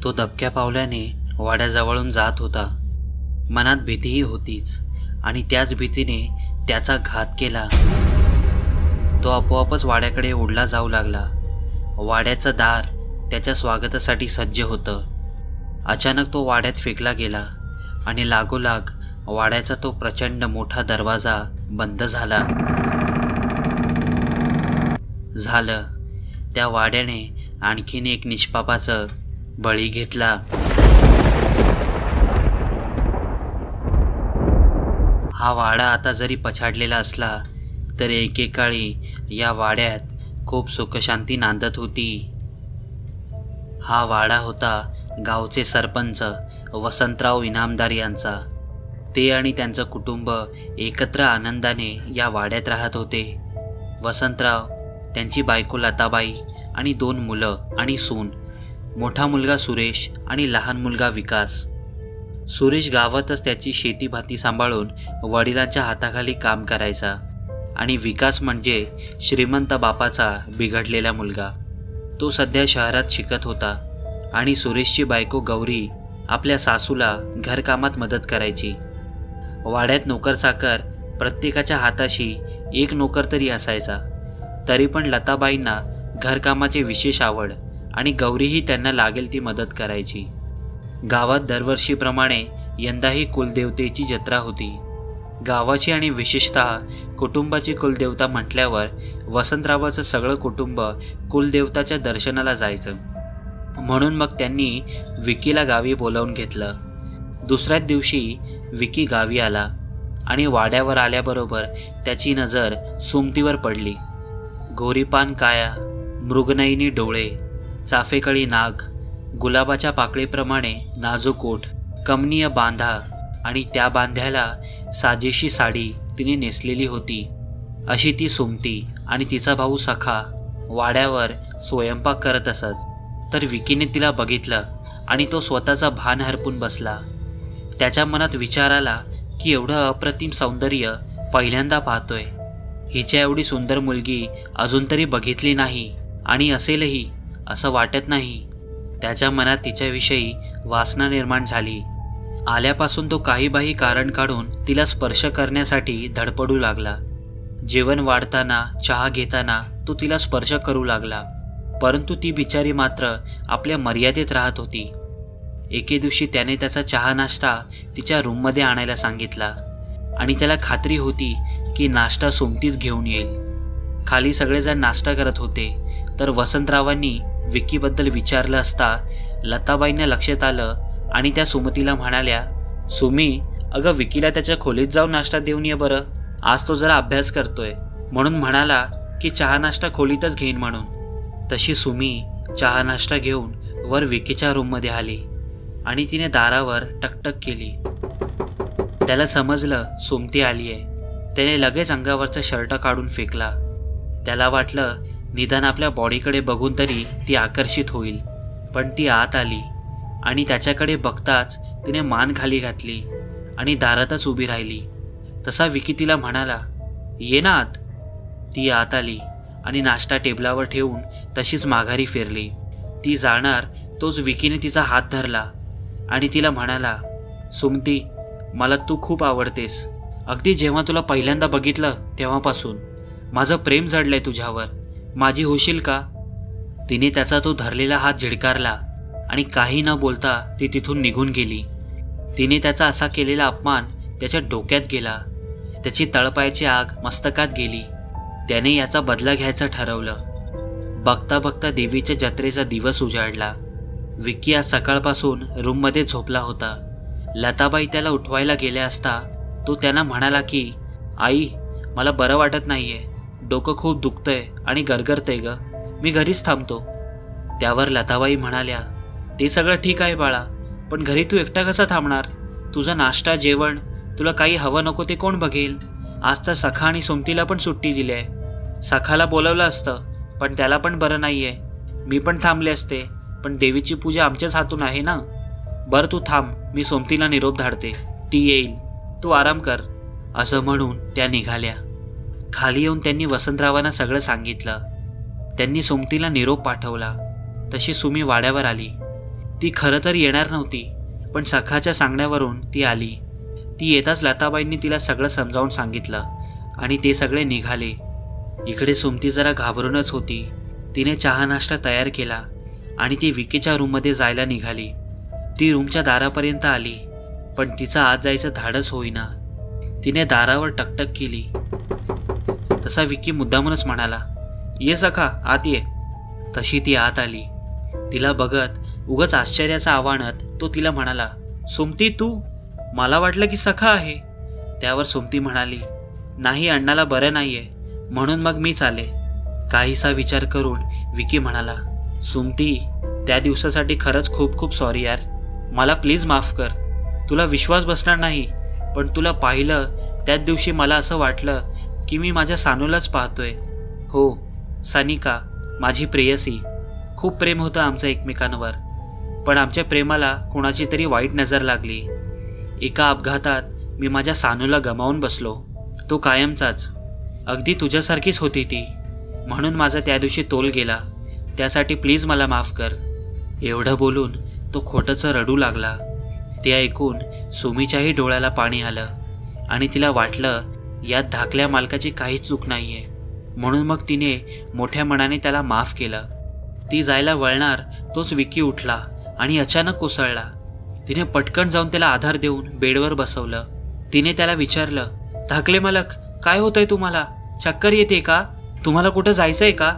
तो दबक्या पावलाने वाड्याजवळून जात होता. मनात भीतीही होतीच आणि त्याच भीतीने त्याचा घात केला. तो आपोआपच वाड्याकडे ओढला जाऊ लागला. वाड्याचं दार त्याच्या स्वागतासाठी सज्ज होतं. अचानक तो वाड्यात फेकला गेला आणि लागोलाग वाड्याचा तो प्रचंड मोठा दरवाजा बंद झाला. त्या वाड्याने आणखीन एक निष्पापाचं बळी घेतला. हा वाडा आता जरी पछाडलेला असला तरी एकेकाळी या वाड्यात खूप सुखशांती नांदत होती. हा वाडा होता गावचे सरपंच वसंतराव इनामदार यांचा. ते आणि त्यांचं कुटुंब एकत्र आनंदाने या वाड्यात राहत होते. वसंतराव, त्यांची बायको लताबाई आणि 2 मुलं आणि सून. मोठा मुलगा सुरेश आणि लहान मुलगा विकास. सुरेश गावातच त्याची शेतीभाती सांभाळून वडिलांच्या हाताखाली काम करायचा आणि विकास म्हणजे श्रीमंत बापाचा बिघडलेला मुलगा. तो सध्या शहरात शिकत होता आणि सुरेशची बायको गौरी आपल्या सासूला घरकामात मदत करायची. वाड्यात नोकरचाकर प्रत्येकाच्या हाताशी एक नोकर तरी असायचा. तरी पण लताबाईंना घरकामाची विशेष आवड आणि गौरीही त्यांना लागेल ती मदत करायची. गावात दरवर्षीप्रमाणे यंदाही कुलदेवतेची जत्रा होती. गावाची आणि विशेषतः कुटुंबाची कुलदेवता म्हटल्यावर वसंतरावाचं सगळं कुटुंब कुलदेवताच्या दर्शनाला जायचं. म्हणून मग त्यांनी विकीला गावी बोलावून घेतलं. दुसऱ्याच दिवशी विकी गावी आला आणि वाड्यावर आल्याबरोबर त्याची नजर सुमतीवर पडली. गोरीपान काया, मृगनयनी डोळे, चाफेकळी नाक, गुलाबाच्या पाकळीप्रमाणे नाजूक ओठ, कमनीय बांधा आणि त्या बांध्याला साजेशी साडी तिने नेसलेली होती. अशी ती सुमती आणि तिचा भाऊ सखा वाड्यावर स्वयंपाक करत असत. तर विकीने तिला बघितलं आणि तो स्वतःचा भान हरपून बसला. त्याच्या मनात विचार आला की एवढं अप्रतिम सौंदर्य पहिल्यांदा पाहतोय. हिच्या एवढी सुंदर मुलगी अजून तरी बघितली नाही आणि असेलही असं वाटत नाही. त्याच्या मनात तिच्याविषयी वासना निर्माण झाली. आल्यापासून तो काहीबाही कारण काढून तिला स्पर्श करण्यासाठी धडपडू लागला. जेवण वाढताना, चहा घेताना तो तिला स्पर्श करू लागला. परंतु ती बिचारी मात्र आपल्या मर्यादेत राहत होती. एके दिवशी त्याने त्याचा चहा नाश्ता तिच्या रूममध्ये आणायला सांगितला आणि त्याला खात्री होती की नाश्ता सुमतीच घेऊन येईल. खाली सगळेजण नाश्ता करत होते. तर वसंतरावांनी विकीबद्दल विचारलं असता लताबाईंना लक्षात आलं आणि त्या सुमतीला म्हणाल्या, सुमी, अगं विकीला त्याच्या खोलीत जाऊन नाश्ता देऊन ये बरं. आज तो जरा अभ्यास करतोय म्हणून म्हणाला की चहा नाश्ता खोलीतच घेईन म्हणून. तशी सुमी चहा नाश्ता घेऊन वर विकीच्या रूममध्ये आली आणि तिने दारावर टकटक केली. त्याला समजलं सुमती आली आहे. त्याने लगेच अंगावरचा शर्ट काढून फेकला. त्याला वाटलं निदान आपल्या बॉडीकडे बघून तरी ती आकर्षित होईल. पण ती आत आली आणि त्याच्याकडे बघताच तिने मान खाली घातली आणि दारातच उभी राहिली. तसा विकी तिला म्हणाला, ये ना आत. ती आत आली आणि नाश्ता टेबलावर ठेवून तशीच माघारी फिरली. ती जाणार तोच विकीने तिचा हात धरला आणि तिला म्हणाला, सुमती, मला तू खूप आवडतेस. अगदी जेव्हा तुला पहिल्यांदा बघितलं तेव्हापासून माझं प्रेम जडलंय तुझ्यावर. माझी होशील का? तिने त्याचा तो धरलेला हात झिडकारला आणि काही न बोलता ती तिथून निघून गेली. तिने त्याचा असा केलेला अपमान त्याच्या डोक्यात गेला. त्याची तळपायाची आग मस्तकात गेली. त्याने याचा बदला घ्यायचं ठरवलं. बघता बघता देवीच्या जत्रेचा दिवस उजाडला. विकी आज सकाळपासून रूममध्ये झोपला होता. लताबाई त्याला उठवायला गेल्या असता तो त्यांना म्हणाला की, आई, मला बरं वाटत नाहीये. डोकं खूप दुखतंय आणि गरगरतंय ग. मी घरीच थांबतो. त्यावर लताबाई म्हणाल्या, ते सगळं ठीक आहे बाळा, पण घरी तू एकटा कसा थांबणार? तुझा नाश्ता, जेवण, तुला काही हवं नको ते कोण बघेल? आज तर सखा आणि सुमतीला पण सुट्टी दिली आहे. सखाला बोलवलं असतं पण त्याला पण बरं नाहीये. मी पण थांबले असते, पण देवीची पूजा आमच्याच हातून आहे ना. बरं तू थांब, मी सुमतीला निरोप धाडते, ती येईल, तू आराम कर. असं म्हणून त्या निघाल्या. खाली येऊन त्यांनी वसंतरावांना सगळं सांगितलं. त्यांनी सुमतीला निरोप पाठवला. तशी सुमी वाड्यावर आली. ती खरं तर येणार नव्हती, पण सखाच्या सांगण्यावरून ती आली. ती येताच लताबाईंनी तिला सगळं समजावून सांगितलं आणि ते सगळे निघाले. इकडे सुमती जरा घाबरूनच होती. तिने चहा नाश्ता तयार केला आणि ती विकीच्या रूममध्ये जायला निघाली. ती रूमच्या दारापर्यंत आली, पण तिचं आत जायचं धाडस होईना. तिने दारावर टकटक केली. तसा विकी मुद्दामूनच म्हणाला, ये सखा, आत ये. तशी ती आत आली. तिला बघत उगाच आश्चर्याचं आव्हानात तो तिला म्हणाला, सुमती तू? मला वाटलं की सखा आहे. त्यावर सुमती म्हणाली, नाही, अण्णाला बरं नाहीये म्हणून मग मीच आले. काहीसा विचार करून विकी म्हणाला, सुमती, त्या दिवसासाठी खरंच खूप खूप सॉरी यार. मला प्लीज माफ कर. तुला विश्वास बसणार नाही, पण तुला पाहिलं त्याच दिवशी मला असं वाटलं की मी माझ्या सानूलाच पाहतोय. हो सानिका, माझी प्रेयसी. खूप प्रेम होतं आमचं एकमेकांवर, पण आमच्या प्रेमाला कोणाची तरी वाईट नजर लागली. एका अपघातात मी माझ्या सानूला गमावून बसलो. तो कायमचाच. अगदी तुझ्यासारखीच होती ती, म्हणून माझा त्या दिवशी तोल गेला. त्यासाठी प्लीज मला माफ कर. एवढं बोलून तो खोटंचं रडू लागला. ते ऐकून सुमीच्याही डोळ्याला पाणी आलं आणि तिला वाटलं यात धाकल्या मालकाची काहीच चूक नाहीये. म्हणून मग तिने मोठ्या मनाने त्याला माफ केलं. ती जायला वळणार तोच विकी उठला आणि अचानक कोसळला. तिने पटकन जाऊन त्याला आधार देऊन बेडवर बसवलं. तिने त्याला विचारलं, धाकले मालक, काय होतंय तुम्हाला? चक्कर येते का? तुम्हाला कुठं जायचंय का?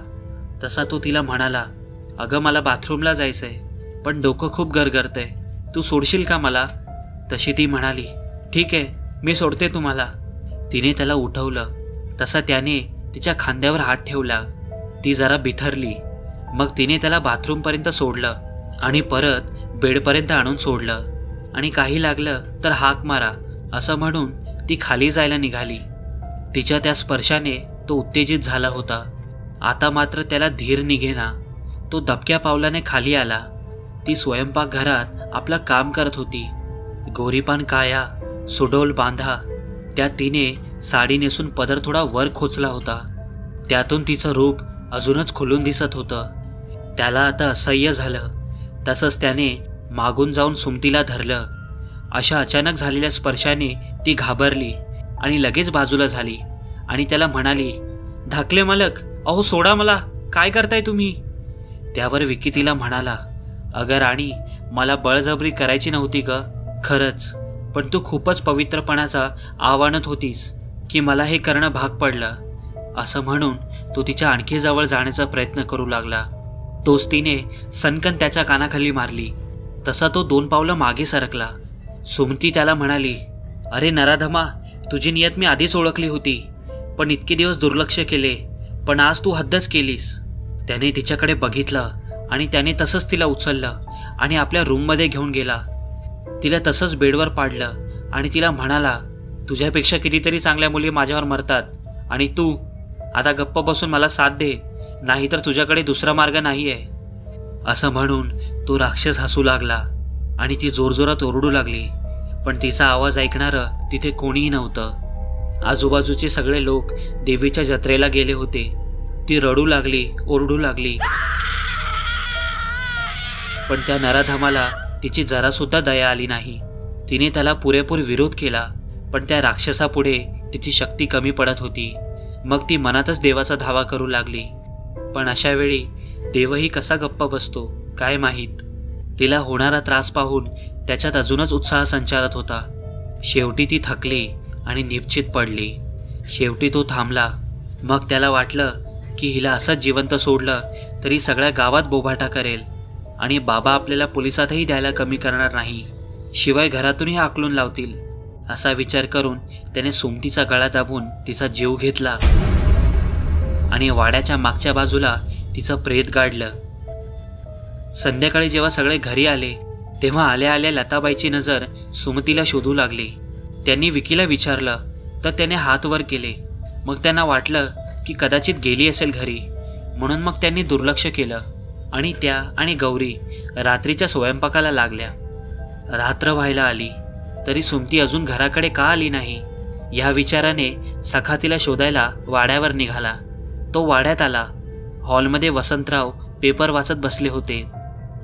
तसा तो तिला म्हणाला, अगं मला बाथरूमला जायचंय, पण डोकं खूप गरगरतंय. तू सोडशील का मला? तशी ती म्हणाली, ठीक आहे, मी सोडते तुम्हाला. तिने त्याला उठवलं. तसा त्याने तिच्या खांद्यावर हात ठेवला. ती जरा बिथरली. मग तिने त्याला बाथरूमपर्यंत सोडलं आणि परत बेडपर्यंत आणून सोडलं आणि काही लागलं तर हाक मारा असं म्हणून ती खाली जायला निघाली. तिच्या त्या स्पर्शाने तो उत्तेजित झाला होता. आता मात्र त्याला धीर निघेना. तो दबक्या पावलाने खाली आला. ती स्वयंपाकघरात आपलं काम करत होती. गोरीपान काया, सुडोल बांधा. त्यात तिने साडी नेसून पदर थोडा वर खोचला होता. त्यातून तिचं रूप अजूनच खुलून दिसत होतं. त्याला आता असह्य झालं. तसंच त्याने मागून जाऊन सुमतीला धरलं. अशा अचानक झालेल्या स्पर्शाने ती घाबरली आणि लगेच बाजूला झाली आणि त्याला म्हणाली, धाकले मालक, अहो सोडा मला, काय करताय तुम्ही? त्यावर विकी तिला म्हणाला, अगं राणी, मला बळजबरी करायची नव्हती ग, खरंच, पण तू खूपच पवित्रपणाचा आव्हानत होतीस की मला हे करणं भाग पडलं. असं म्हणून तो तिच्या आणखी जवळ जाण्याचा प्रयत्न करू लागला. तोच तिने सनकन त्याच्या कानाखाली मारली. तसा तो 2 पावलं मागे सरकला. सुमती त्याला म्हणाली, अरे नराधमा, तुझी नियत मी आधीच ओळखली होती, पण इतके दिवस दुर्लक्ष केले, पण आज तू हद्दच केलीस. त्याने तिच्याकडे बघितलं आणि त्याने तसंच तिला उचललं आणि आपल्या रूममध्ये घेऊन गेला. तिला तसंच बेडवर पाडलं आणि तिला म्हणाला, तुझ्यापेक्षा कितीतरी चांगल्या मुली माझ्यावर मरतात आणि तू आता गप्प बसून मला साथ दे, नाहीतर तुझ्याकडे दुसरा मार्ग नाही आहे. असं म्हणून तो राक्षस हसू लागला आणि ती जोरजोरात ओरडू लागली, पण तिचा आवाज ऐकणारं तिथे कोणीही नव्हतं. आजूबाजूचे सगळे लोक देवीच्या जत्रेला गेले होते. ती रडू लागली, ओरडू लागली, पण त्या नराधमाला तिची जरासुद्धा दया आली नाही. तिने त्याला पुरेपूर विरोध केला, पण त्या राक्षसापुढे तिची शक्ती कमी पडत होती. मग ती मनातच देवाचा धावा करू लागली. पण अशा वेळी देवही कसा गप्प बसतो काय माहीत. तिला होणारा त्रास पाहून त्याच्यात अजूनच उत्साह संचारत होता. शेवटी ती थकली आणि निश्चित पडली. शेवटी तो थांबला. मग त्याला वाटलं की हिला असंच जिवंत सोडलं तरी सगळ्या गावात बोभाटा करेल आणि बाबा आपल्याला पोलिसातही द्यायला कमी करणार नाही, शिवाय घरातूनही हाकलून लावतील. असा विचार करून त्याने सुमतीचा गळा दाबून तिचा जीव घेतला आणि वाड्याच्या मागच्या बाजूला तिचं प्रेत गाडलं. संध्याकाळी जेव्हा सगळे घरी आले तेव्हा आल्या आल्या लताबाईची नजर सुमतीला शोधू लागली. त्यांनी विकीला विचारलं तर त्याने हात वर केले. मग त्यांना वाटलं की कदाचित गेली असेल घरी, म्हणून मग त्यांनी दुर्लक्ष केलं आणि त्या आणि गौरी रात्रीच्या स्वयंपाकाला लागल्या. रात्र व्हायला आली तरी सुमती अजून घराकडे का आली नाही या विचाराने सखा तिला शोधायला वाड्यावर निघाला. तो वाड्यात आला. हॉलमध्ये वसंतराव पेपर वाचत बसले होते.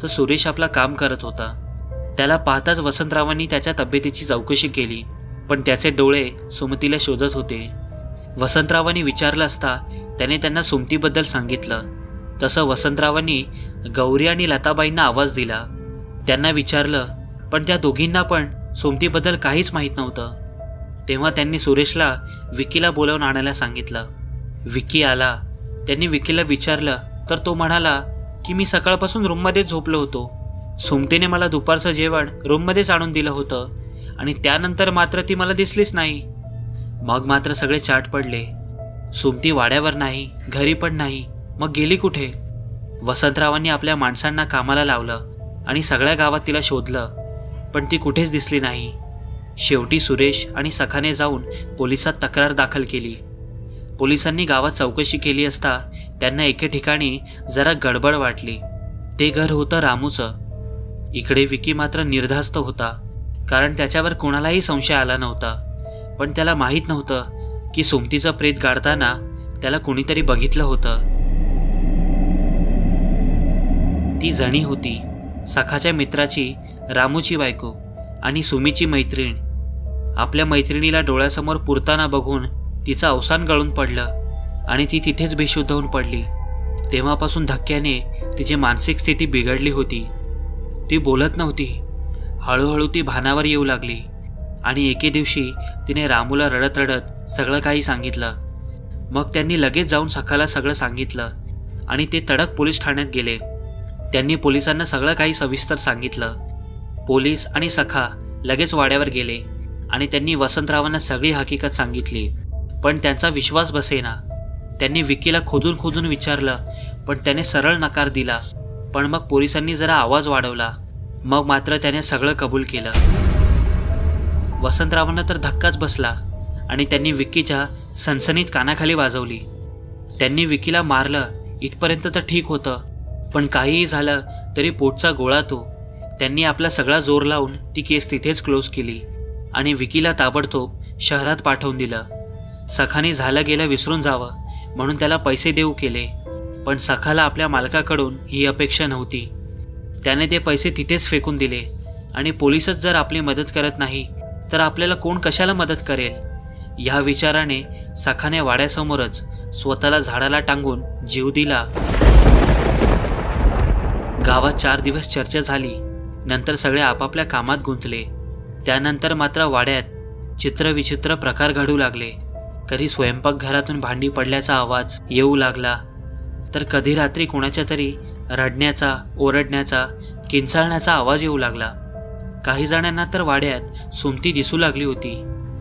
तर सुरेश आपला काम करत होता. त्याला पाहताच वसंतरावांनी त्याच्या तब्येतीची चौकशी केली, पण त्याचे डोळे सुमतीला शोधत होते. वसंतरावांनी विचारलं असता त्याने त्यांना सुमतीबद्दल सांगितलं. तसं वसंतरावांनी गौरी आणि लताबाईंना आवाज दिला. त्यांना विचारलं, पण त्या दोघींना पण सुमतीबद्दल काहीच माहीत नव्हतं. तेव्हा त्यांनी सुरेशला विकीला बोलावून आणायला सांगितलं. विकी आला. त्यांनी विकीला विचारलं तर तो म्हणाला की मी सकाळपासून रूममध्येच झोपलो होतो. सुमतीने मला दुपारचं जेवण रूममध्येच आणून दिलं होतं आणि त्यानंतर मात्र ती मला दिसलीच नाही. मग मात्र सगळे चाट पडले. सुमती वाड्यावर नाही, घरी पण नाही, मग गेली कुठे? वसंतरावांनी आपल्या माणसांना कामाला लावलं आणि सगळ्या गावात तिला शोधलं, पण ती कुठेच दिसली नाही. शेवटी सुरेश आणि सखाने जाऊन पोलिसात तक्रार दाखल केली. पोलिसांनी गावात चौकशी केली असता त्यांना एके ठिकाणी जरा गडबड वाटली. ते घर होतं रामूचं. इकडे विकी मात्र निर्धास्त होता, कारण त्याच्यावर कोणालाही संशय आला नव्हता. पण त्याला माहीत नव्हतं की सुमतीचं प्रेत गाडताना त्याला कोणीतरी बघितलं होतं. ती जणी होती सखाच्या मित्राची, रामूची बायको आणि सुमीची मैत्रीण. आपल्या मैत्रिणीला डोळ्यासमोर पुरताना बघून तिचं अवसान गळून पडलं आणि ती तिथेच बेशुद्ध होऊन पडली. तेव्हापासून धक्क्याने तिची मानसिक स्थिती बिघडली होती. ती बोलत नव्हती. हळूहळू ती भानावर येऊ लागली आणि एके दिवशी तिने रामूला रडत रडत सगळं काही सांगितलं. मग त्यांनी लगेच जाऊन सखाला सगळं सांगितलं आणि ते तडक पोलीस ठाण्यात गेले. त्यांनी पोलिसांना सगळं काही सविस्तर सांगितलं. पोलीस आणि सखा लगेच वाड्यावर गेले आणि त्यांनी वसंतरावांना सगळी हकीकत सांगितली, पण त्यांचा विश्वास बसेना. त्यांनी विकीला खोदून खोदून विचारलं, पण त्याने सरळ नकार दिला. पण मग पोलिसांनी जरा आवाज वाढवला. मग मात्र त्याने सगळं कबूल केलं. वसंतरावांना तर धक्काच बसला आणि त्यांनी विकीच्या सनसनीत कानाखाली वाजवली. त्यांनी विकीला मारलं इथपर्यंत तर ठीक होतं, पण काहीही झालं तरी पोटचा गोळा तो. त्यांनी आपला सगळा जोर लावून ती केस तिथेच क्लोज केली आणि विकीला ताबडतोब शहरात पाठवून दिलं. सखाने झालं गेलं विसरून जावं म्हणून त्याला पैसे देऊ केले, पण सखाला आपल्या मालकाकडून ही अपेक्षा नव्हती. त्याने ते पैसे तिथेच फेकून दिले आणि पोलीसच जर आपली मदत करत नाही तर आपल्याला कोण कशाला मदत करेल, या विचाराने सखाने वाड्यासमोरच स्वतःला झाडाला टांगून जीव दिला. गावात 4 दिवस चर्चा झाली. नंतर सगळे आपापल्या कामात गुंतले. त्यानंतर मात्र वाड्यात चित्रविचित्र प्रकार घडू लागले. कधी स्वयंपाकघरातून भांडी पडल्याचा आवाज येऊ लागला, तर कधी रात्री कोणाच्या तरी रडण्याचा, ओरडण्याचा, किंचाळण्याचा आवाज येऊ लागला. काही जणांना तर वाड्यात सुमती दिसू लागली होती.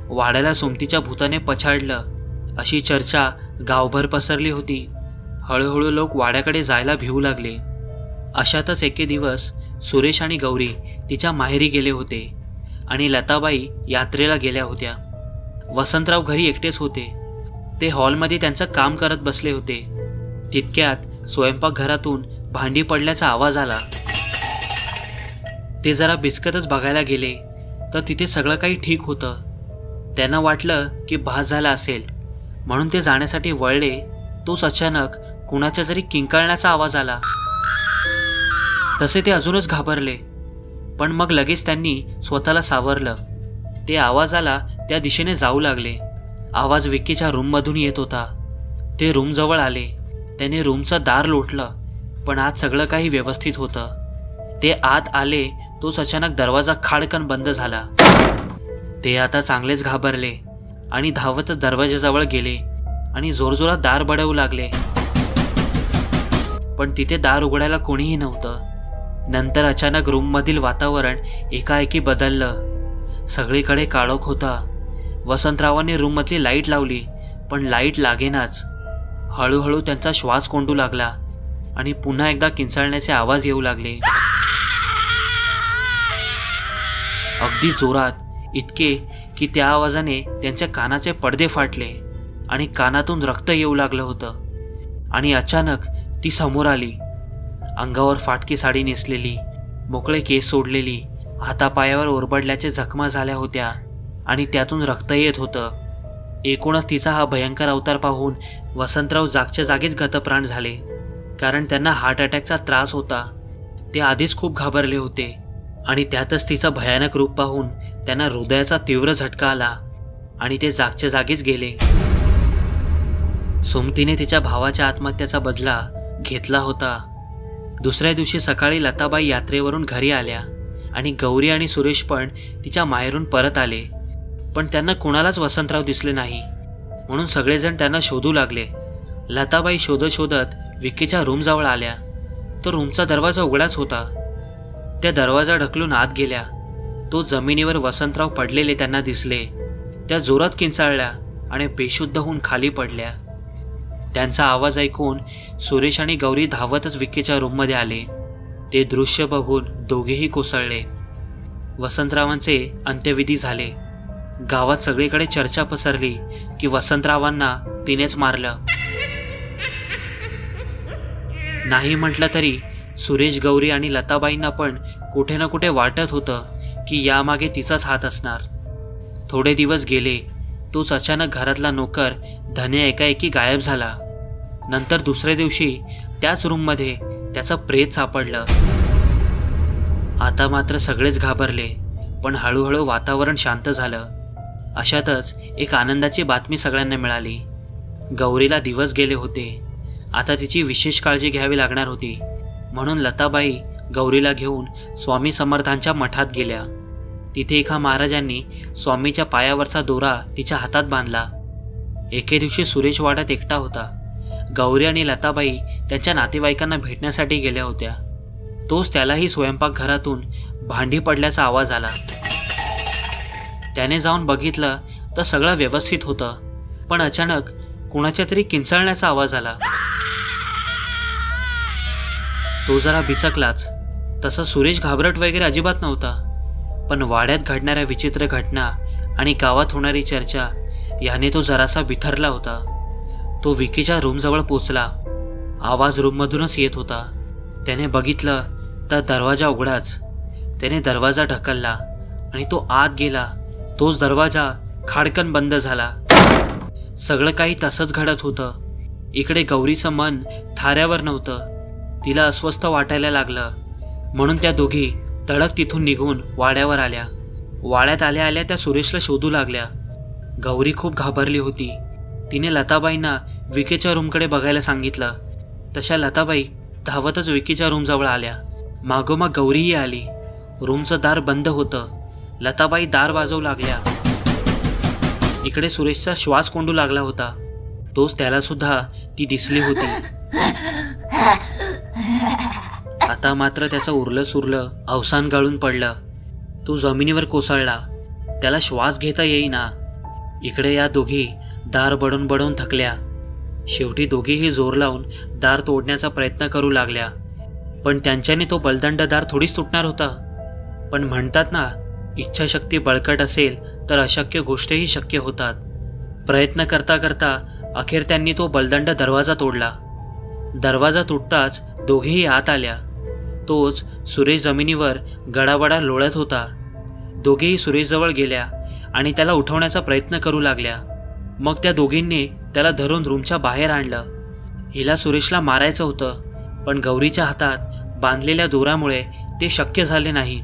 वाड्याला सुमतीच्या भूताने पछाडलं अशी चर्चा गावभर पसरली होती. हळूहळू लोक वाड्याकडे जायला भिवू लागले. अशातच एके दिवस सुरेश आणि गौरी तिच्या माहेरी गेले होते आणि लताबाई यात्रेला गेल्या होत्या. वसंतराव घरी एकटेच होते. ते हॉलमध्ये त्यांचं काम करत बसले होते. तितक्यात स्वयंपाकघरातून भांडी पडल्याचा आवाज आला. ते जरा बिस्कतच बघायला गेले तर तिथे सगळं काही ठीक होतं. त्यांना वाटलं की भास झाला असेल म्हणून ते जाण्यासाठी वळले. तोच अचानक कुणाच्या तरी किंकाळण्याचा आवाज आला. तसे ते अजूनच घाबरले, पण मग लगेच त्यांनी स्वतःला सावरलं. ते आवाजाला त्या दिशेने जाऊ लागले. आवाज विकीच्या रूममधून येत होता. ते रूमजवळ आले. त्याने रूमचं दार लोटलं, पण आत सगळं काही व्यवस्थित होतं. ते आत आले तोच अचानक दरवाजा खाडकन बंद झाला. ते आता चांगलेच घाबरले आणि धावतच दरवाजाजवळ गेले आणि जोरजोरात दार बडवू लागले, पण तिथे दार उघडायला कोणीही नव्हतं. नंतर अचानक रूममधील वातावरण एकाएकी बदललं. सगळीकडे काळोख होता. वसंतरावांनी रूममधली लाईट लावली, पण लाईट लागेनाच. हळूहळू त्यांचा श्वास कोंडू लागला आणि पुन्हा एकदा किंचाळण्याचे आवाज येऊ लागले. अगदी जोरात, इतके की त्या आवाजाने त्यांच्या कानाचे पडदे फाटले आणि कानातून रक्त येऊ लागलं होतं. आणि अचानक ती समोर आली. अंगावर फाटकी साडी नेसलेली, मोकळे केस सोडलेली, हातापायावर ओरबडल्याचे जखमा झाल्या होत्या आणि त्यातून रक्त येत होतं. एकूणच तिचा हा भयंकर अवतार पाहून वसंतराव जागच्या जागीच गतप्राण झाले, कारण त्यांना हार्ट अटॅकचा त्रास होता. ते आधीच खूप घाबरले होते आणि त्यातच तिचं भयानक रूप पाहून त्यांना हृदयाचा तीव्र झटका आला आणि ते जागच्या जागीच गेले. सुमतीने तिच्या भावाच्या आत्महत्येचा बदला घेतला होता. दुसऱ्या दिवशी सकाळी लताबाई यात्रेवरून घरी आल्या आणि गौरी आणि सुरेश पण तिच्या माहेरून परत आले. पण त्यांना कुणालाच वसंतराव दिसले नाही, म्हणून सगळेजण त्यांना शोधू लागले. लताबाई शोधत शोधत विकीच्या रूमजवळ आल्या. तो रूमचा दरवाजा उघडाच होता. त्या दरवाजा ढकलून आत गेल्या. तो जमिनीवर वसंतराव पडलेले त्यांना दिसले. त्या जोरात किंचाळल्या आणि बेशुद्ध होऊन खाली पडल्या. त्यांचा आवाज ऐकून सुरेश आणि गौरी धावतच विकीच्या रूममध्ये आले. ते दृश्य बघून दोघेही कोसळले. वसंतरावांचे अंत्यविधी झाले. गावात सगळीकडे चर्चा पसरली की वसंतरावांना तिनेच मारलं. नाही म्हटलं तरी सुरेश, गौरी आणि लताबाईंना पण कुठे ना कुठे वाटत होतं की यामागे तिचाच हात असणार. थोडे दिवस गेले. तोच अचानक घरातला नोकर धन्या एकाएकी गायब झाला. नंतर दुसऱ्या दिवशी त्याच रूममध्ये त्याचं प्रेत सापडलं. आता मात्र सगळेच घाबरले, पण हळूहळू वातावरण शांत झालं. अशातच एक आनंदाची बातमी सगळ्यांना मिळाली. गौरीला दिवस गेले होते. आता तिची विशेष काळजी घ्यावी लागणार होती. म्हणून लताबाई गौरीला घेऊन स्वामी समर्थांच्या मठात गेल्या. तिथे एका महाराजांनी स्वामीच्या पायावरचा दोरा तिच्या हातात बांधला. एके दिवशी सुरेश वाड्यात एकटा होता. गौरी आणि लताबाई त्यांच्या नातेवाईकांना भेटण्यासाठी गेल्या होत्या. तोच त्यालाही स्वयंपाकघरातून भांडी पडल्याचा आवाज आला. त्याने जाऊन बघितलं तर सगळं व्यवस्थित होतं, पण अचानक कुणाच्या तरी किंचाळण्याचा आवाज आला. तो जरा बिचकलाच. तसा सुरेश घाबरट वगैरे अजिबात नव्हता, पण वाड्यात घडणाऱ्या विचित्र घटना आणि गावात होणारी चर्चा याने तो जरासा बिथरला होता. तो विकीच्या रूमजवळ पोचला. आवाज रूममधूनच येत होता. त्याने बघितलं तर दरवाजा उघडाच. त्याने दरवाजा ढकलला आणि तो आत गेला. तोच दरवाजा खाडकन बंद झाला. सगळं काही तसंच घडत होतं. इकडे गौरीचं मन थाऱ्यावर नव्हतं. तिला अस्वस्थ वाटायला लागलं, म्हणून त्या दोघी तडक तिथून निघून वाड्यावर आल्या. वाड्यात आल्या आल्या त्या सुरेशला शोधू लागल्या. गौरी खूप घाबरली होती. तिने लताबाईंना विकीच्या रूमकडे बघायला सांगितलं. तशा लताबाई धावतच विकीच्या रूमजवळ आल्या. मागोमाग गौरीही आली. रूमचं दार बंद होतं. लताबाई दार वाजवू लागल्या. इकडे सुरेशचा श्वास कोंडू लागला होता. तोच त्याला सुद्धा ती दिसली होती. आता मात्र त्याचं उरलं सुरलं अवसान गळून पडलं. तो जमिनीवर कोसळला. त्याला श्वास घेता येईना. इकडे या दोघी दार बडवून बडवून थकल्या. शेवटी दोघीही जोर लावून दार तोडण्याचा प्रयत्न करू लागल्या. पण त्यांच्याने तो बलदंड दार थोडीच तुटणार होता. पण म्हणतात ना, इच्छाशक्ती बळकट असेल तर अशक्य गोष्टीही शक्य होतात. प्रयत्न करता करता अखेर त्यांनी तो बलदंड दरवाजा तोडला. दरवाजा तुटताच दोघेही आत आल्या. तोच सुरेश जमिनीवर गडाबडा लोळत होता. दोघेही सुरेशजवळ गेल्या आणि त्याला उठवण्याचा प्रयत्न करू लागल्या. मग त्या दोघींनी त्याला धरून रूमच्या बाहेर आणलं. हिला सुरेशला मारायचं होतं, पण गौरीच्या हातात बांधलेल्या दोरामुळे ते शक्य झाले नाही.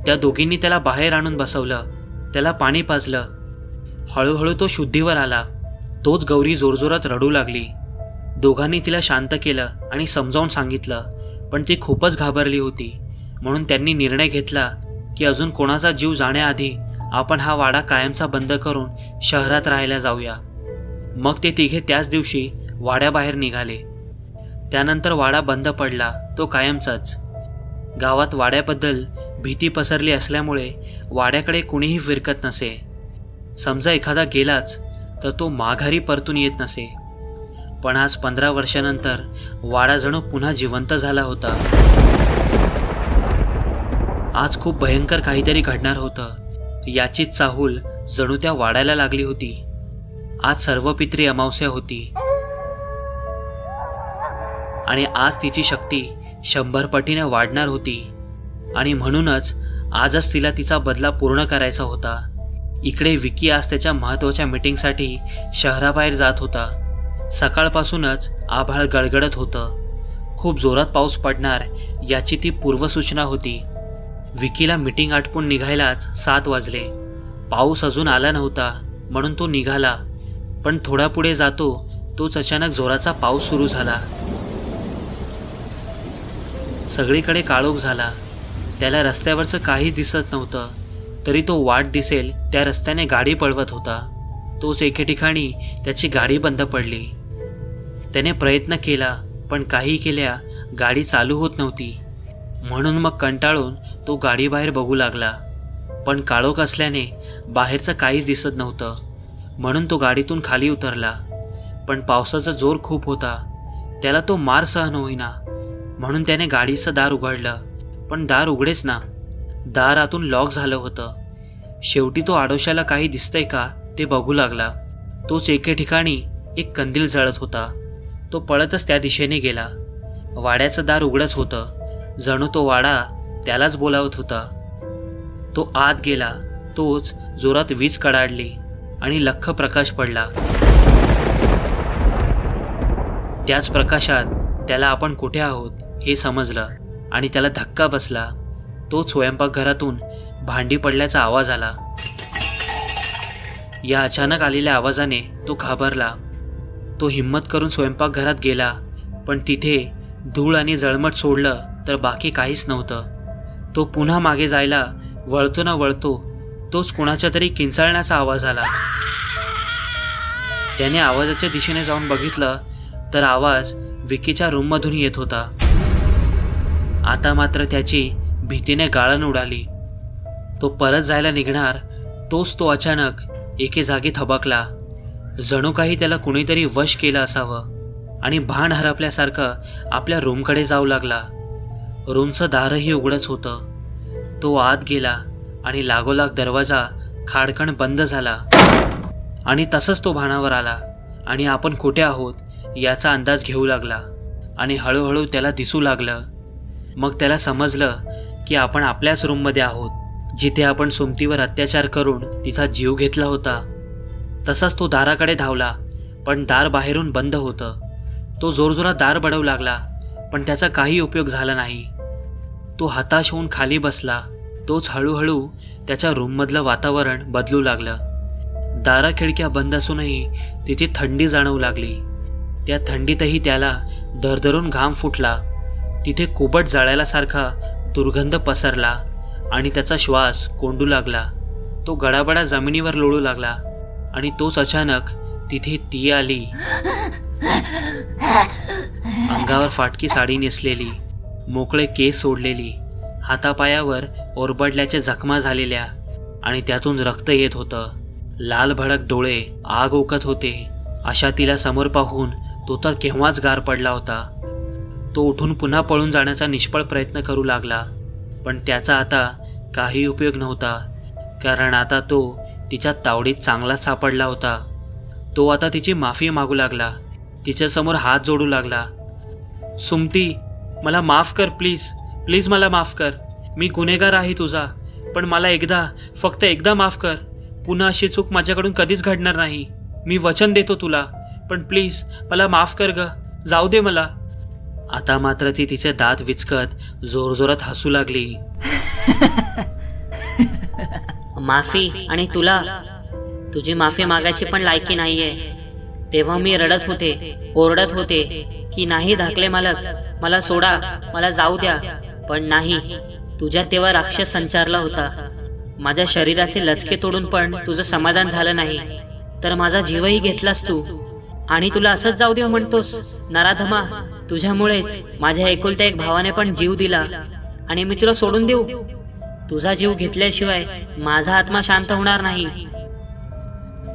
त्या दोघींनी त्याला बाहेर आणून बसवलं. त्याला पाणी पाजलं. हळूहळू तो शुद्धीवर आला. तोच गौरी जोरजोरात रडू लागली. दोघांनी तिला शांत केलं आणि समजावून सांगितलं, पण ती खूपच घाबरली होती. म्हणून त्यांनी निर्णय घेतला की अजून कोणाचा जीव जाण्याआधी आपण हा वाडा कायमचा बंद करून शहरात राहायला जाऊया. मग ते तिघे त्याच दिवशी वाड्याबाहेर निघाले. त्यानंतर वाडा बंद पडला, तो कायमचाच. गावात वाड्याबद्दल भीती पसरली असल्यामुळे वाड्याकडे कुणीही फिरकत नसे. समजा एखादा गेलाच तर तो माघारी परतून येत नसे. पण आज 15 वर्षानंतर वाडा जणू पुन्हा जिवंत झाला होता. आज खूप भयंकर काहीतरी घडणार होतं. याचीच चाहूल जणू त्या वाड्याला लागली होती. आज सर्वपित्री अमावस्या होती आणि आज तिची शक्ती 100 पटीने वाढणार होती. आणि म्हणूनच आजच तिला तिचा बदला पूर्ण करायचा होता. इकडे विकी आज त्याच्या महत्त्वाच्या मीटिंगसाठी शहराबाहेर जात होता. सकाळपासूनच आभाळ गडगडत होतं. खूप जोरात पाऊस पडणार याची ती पूर्वसूचना होती. विकीला मीटिंग आटपून निघायलाच 7 वाजले. पाऊस अजून आला नव्हता म्हणून तो निघाला. पण थोडा पुढे जातो तोच अचानक जोराचा पाऊस सुरू झाला. सगळीकडे काळोख झाला. त्याला रस्त्यावरचं काही दिसत नव्हतं. तरी तो वाट दिसेल त्या रस्त्याने गाडी पळवत होता. तोच एके ठिकाणी त्याची गाडी बंद पडली. त्याने प्रयत्न केला पण काही केल्या गाडी चालू होत नव्हती. म्हणून मग कंटाळून तो गाडीबाहेर बघू लागला. पण काळोख असल्याने बाहेरचं काहीच दिसत नव्हतं. म्हणून तो गाडीतून खाली उतरला. पण पावसाचा जोर खूप होता. त्याला तो मार सहन होईना. म्हणून त्याने गाडीचं दार उघडलं. पण दार उघडेच ना. दार आतून लॉक झालं होतं. शेवटी तो आडोशाला काही दिसतंय का ते बघू लागला. तोच एके ठिकाणी एक कंदील जळत होता. तो पळतच त्या दिशेने गेला. वाड्याचं दार उघडच होतं. जणू तो वाडा त्यालाच बोलावत होता. तो आत गेला. तोच जोरात वीज कडाडली आणि लख्ख प्रकाश पडला. त्याच प्रकाशात त्याला आपण कुठे आहोत हे समजलं आणि त्याला धक्का बसला. तो स्वयंपाकघरातून भांडी पडल्याचा आवाज आला. या अचानक आलेल्या आवाजाने तो घाबरला. तो हिम्मत करून स्वयंपाकघरात गेला. पण तिथे धूळ आणि जळमट सोडलं तर बाकी काहीच नव्हतं. तो पुन्हा मागे जायला वळतो ना वळतो तोच कुणाच्या तरी किंचाळण्याचा आवाज आला. त्याने आवाजाच्या दिशेने जाऊन बघितलं तर आवाज विकीच्या रूममधून येत होता. आता मात्र त्याची भीतीने गाळण उडाली. तो परत जायला निघणार तोच तो अचानक एके जागी थबकला. जणू काही त्याला कुणीतरी वश केलं असावं आणि भान हरपल्यासारखं आपल्या रूमकडे जाऊ लागला. रूमचं दारही उघडच होतं. तो आत गेला आणि लागोलाग दरवाजा खाडकन बंद झाला. आणि तसंच तो भानावर आला आणि आपण कुठे आहोत याचा अंदाज घेऊ लागला. आणि हळूहळू त्याला दिसू लागलं. मग त्याला समजलं की आपण आपल्याच रूममध्ये आहोत जिथे आपण सुमतीवर अत्याचार करून तिचा जीव घेतला होता. तसाच तो दाराकडे धावला पण दार बाहेरून बंद होतं. तो जोरजोरात दार बडवू लागला पण त्याचा काही उपयोग झाला नाही. तो हताश होऊन खाली बसला. तोच हळूहळू त्याच्या रूममधलं वातावरण बदलू लागलं. दारा खिडक्या बंद असूनही तिथे थंडी जाणवू लागली. त्या थंडीतही त्याला दरदरून घाम फुटला. तिथे कोबट जाळ्यासारखा दुर्गंध पसरला आणि त्याचा श्वास कोंडू लागला. तो गडाबडा जमिनीवर लोळू लागला आणि तोच अचानक तिथे ती आली. अंगावर फाटकी साडी नेसलेली, मोकळे केस सोडलेली, हातापायावर ओरबडल्याच्या जखमा झालेल्या आणि त्यातून रक्त येत होतं. लाल भडक डोळे आग ओकत होते. अशा तिला समोर पाहून तो तर केव्हाच गार पडला होता. तो उठून पुन्हा पळून जाण्याचा निष्फळ प्रयत्न करू लागला. पण त्याचा आता काही उपयोग नव्हता कारण आता तो तिच्या तावडीत चांगलाच सापडला होता. तो आता तिची माफी मागू लागला. तिच्यासमोर हात जोडू लागला. सुमती, मला माफ कर प्लीज. प्लीज मला माफ कर. मी गुन्हेगार आहे तुझा. पण मला एकदा, फक्त एकदा माफ कर. पुन्हा अशी चूक माझ्याकडून कधीच घडणार नाही. मी वचन देतो तुला. पण प्लीज मला माफ कर ग. जाऊ दे मला. आता मात्र ती तिचे दात विचकत जोरजोरात हसू लागली. माफी आणि तुला, तुझी माफी मागायची पण लायकी नाहीये. तेव्हा मी रडत होते, ओरडत होते की नाही धाकले मालक, मला सोडा, मला जाऊ द्या. पण नाही, तुझ्या तेव्हा राक्षस संचारला होता. माझ्या शरीराचे लचके तोडून पण तुझं समाधान झालं नाही तर माझा जीवही घेतलास तू. आणि तुला असंच जाऊ देऊ म्हणतोस? नराधमा, तुझ्यामुळेच माझ्या एकुलत्या एक भावाने पण जीव दिला आणि मी तुला सोडून देऊ? तुझा जीव घेतल्याशिवाय माझा आत्मा शांत होणार नाही.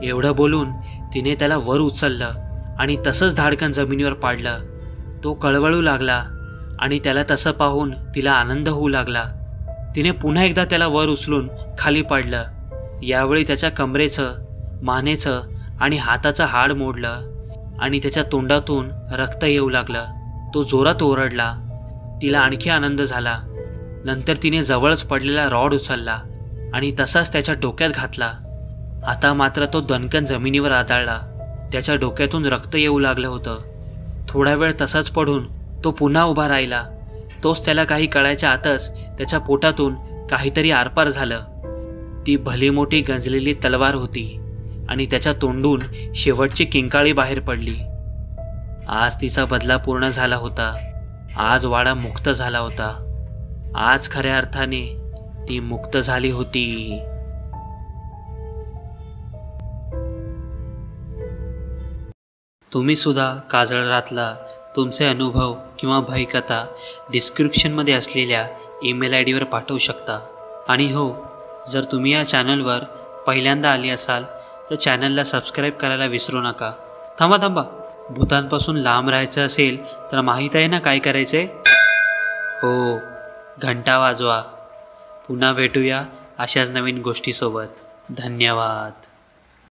एवढं बोलून तिने त्याला वर उचललं आणि तसंच धाडकन जमिनीवर पाडलं. तो कळवळू लागला आणि त्याला तसं पाहून तिला आनंद होऊ लागला. तिने पुन्हा एकदा त्याला वर उचलून खाली पाडलं. यावेळी त्याच्या कमरेचं, मानेचं आणि हाताचं हाड मोडलं आणि त्याच्या तोंडातून रक्त येऊ लागलं. तो जोरात ओरडला. तिला आणखी आनंद झाला. नंतर तिने जवळच पडलेला रॉड उचलला आणि तसाच त्याच्या डोक्यात घातला. आता मात्र तो दणकन जमिनीवर आदळला. त्याच्या डोक्यातून रक्त येऊ लागलं होतं. थोडा वेळ तसाच पडून तो पुन्हा उभा राहिला. तोच त्याला काही कळायच्या आतच त्याच्या पोटातून काहीतरी आरपार झालं. ती भली मोठी गंजलेली तलवार होती आणि त्याच्या तोंडून शेवटची किंकाळी बाहेर पडली. आज तिचा बदला पूर्ण झाला होता. आज वाडा मुक्त झाला होता. आज खऱ्या अर्थाने ती मुक्त झाली होती. तुम्ही सुद्धा काजळ रातला तुमचे अनुभव किंवा भयकथा डिस्क्रिप्शनमध्ये असलेल्या ईमेल आय डीवर पाठवू शकता. आणि हो, जर तुम्ही या चॅनलवर पहिल्यांदा आले असाल तर चॅनलला सबस्क्राईब करायला विसरू नका. थांबा, भूतांपासून लांब राहायचं असेल तर माहीत आहे ना काय करायचं आहे? हो, घंटा वाजवा. पुन्हा भेटूया अशाच नवीन गोष्टीसोबत. धन्यवाद.